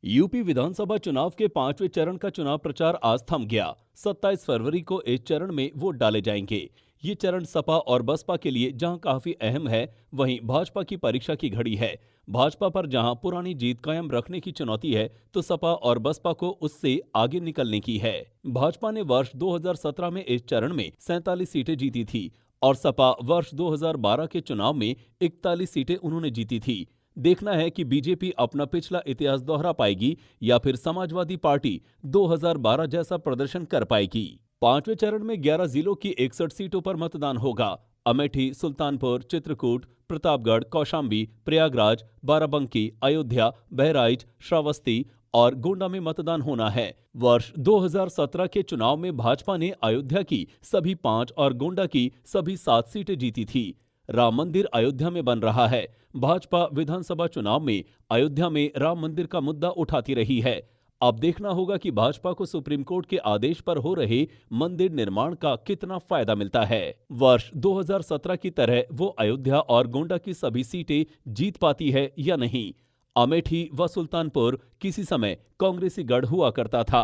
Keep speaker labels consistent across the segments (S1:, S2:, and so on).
S1: UP विधानसभा चुनाव के 5वें चरण का चुनाव प्रचार आज थम गया। 27 फरवरी को इस चरण में वोट डाले जाएंगे। ये चरण सपा और बसपा के लिए जहां काफी अहम है, वहीं भाजपा की परीक्षा की घड़ी है। भाजपा पर जहां पुरानी जीत कायम रखने की चुनौती है, तो सपा और बसपा को उससे आगे निकलने की है। भाजपा ने वर्ष 2017 में इस चरण में 47 सीटें जीती थी और सपा वर्ष 2012 के चुनाव में 41 सीटें उन्होंने जीती थी। देखना है कि बीजेपी अपना पिछला इतिहास दोहरा पाएगी या फिर समाजवादी पार्टी 2012 जैसा प्रदर्शन कर पाएगी। 5वें चरण में 11 जिलों की 61 सीटों पर मतदान होगा। अमेठी, सुल्तानपुर, चित्रकूट, प्रतापगढ़, कौशाम्बी, प्रयागराज, बाराबंकी, अयोध्या, बहराइच, श्रावस्ती और गोंडा में मतदान होना है। वर्ष 2017 के चुनाव में भाजपा ने अयोध्या की सभी 5 और गोंडा की सभी 7 सीटें जीती थी। राम मंदिर अयोध्या में बन रहा है। भाजपा विधानसभा चुनाव में अयोध्या में राम मंदिर का मुद्दा उठाती रही है। अब देखना होगा कि भाजपा को सुप्रीम कोर्ट के आदेश पर हो रहे मंदिर निर्माण का कितना फायदा मिलता है। वर्ष 2017 की तरह वो अयोध्या और गोंडा की सभी सीटें जीत पाती है या नहीं। अमेठी व सुल्तानपुर किसी समय कांग्रेसी गढ़ हुआ करता था।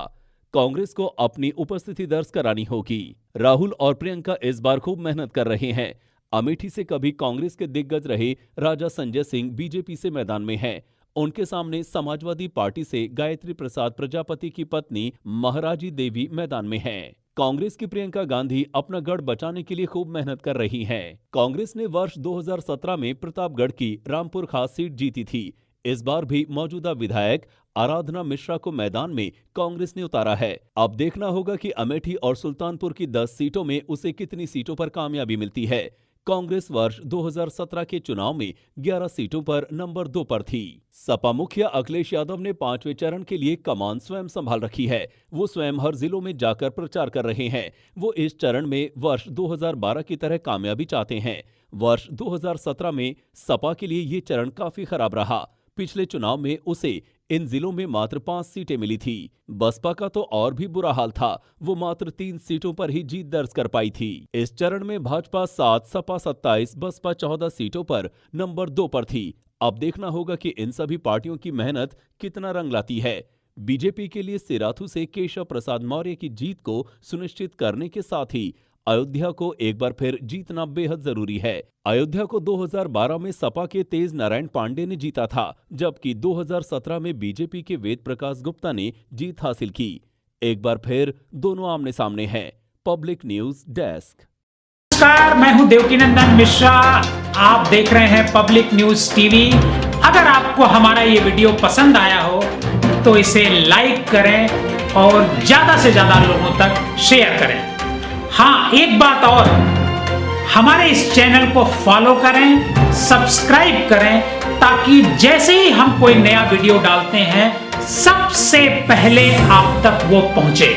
S1: कांग्रेस को अपनी उपस्थिति दर्ज करानी होगी। राहुल और प्रियंका इस बार खूब मेहनत कर रहे हैं। अमेठी से कभी कांग्रेस के दिग्गज रहे राजा संजय सिंह बीजेपी से मैदान में हैं। उनके सामने समाजवादी पार्टी से गायत्री प्रसाद प्रजापति की पत्नी महाराजी देवी मैदान में हैं। कांग्रेस की प्रियंका गांधी अपना गढ़ बचाने के लिए खूब मेहनत कर रही हैं। कांग्रेस ने वर्ष 2017 में प्रतापगढ़ की रामपुर खास सीट जीती थी। इस बार भी मौजूदा विधायक आराधना मिश्रा को मैदान में कांग्रेस ने उतारा है। अब देखना होगा कि अमेठी और सुल्तानपुर की 10 सीटों में उसे कितनी सीटों पर कामयाबी मिलती है। कांग्रेस वर्ष 2017 के चुनाव में 11 सीटों पर नंबर 2 पर थी। सपा मुखिया अखिलेश यादव ने 5वें चरण के लिए कमान स्वयं संभाल रखी है। वो स्वयं हर जिलों में जाकर प्रचार कर रहे हैं। वो इस चरण में वर्ष 2012 की तरह कामयाबी चाहते हैं। वर्ष 2017 में सपा के लिए ये चरण काफी खराब रहा। पिछले चुनाव में उसे इन जिलों में मात्र 5 सीटें मिली थी। बसपा का तो और भी बुरा हाल था। वो मात्र 3 सीटों पर ही जीत दर्ज कर पाई थी। इस चरण में भाजपा 7, सपा 27, बसपा 14 सीटों पर नंबर 2 पर थी। अब देखना होगा कि इन सभी पार्टियों की मेहनत कितना रंग लाती है। बीजेपी के लिए सिराथू से केशव प्रसाद मौर्य की जीत को सुनिश्चित करने के साथ ही अयोध्या को एक बार फिर जीतना बेहद जरूरी है। अयोध्या को 2012 में सपा के तेज नारायण पांडे ने जीता था, जबकि 2017 में बीजेपी के वेद प्रकाश गुप्ता ने जीत हासिल की। एक बार फिर दोनों आमने सामने हैं। Public news desk.
S2: नमस्कार, मैं हूं देवकीनंदन मिश्रा। आप देख रहे हैं पब्लिक न्यूज टीवी। अगर आपको हमारा ये वीडियो पसंद आया हो तो इसे लाइक करें और ज्यादा से ज्यादा लोगों तक शेयर करें। हाँ, एक बात और, हमारे इस चैनल को फॉलो करें, सब्सक्राइब करें, ताकि जैसे ही हम कोई नया वीडियो डालते हैं सबसे पहले आप तक वो पहुंचे।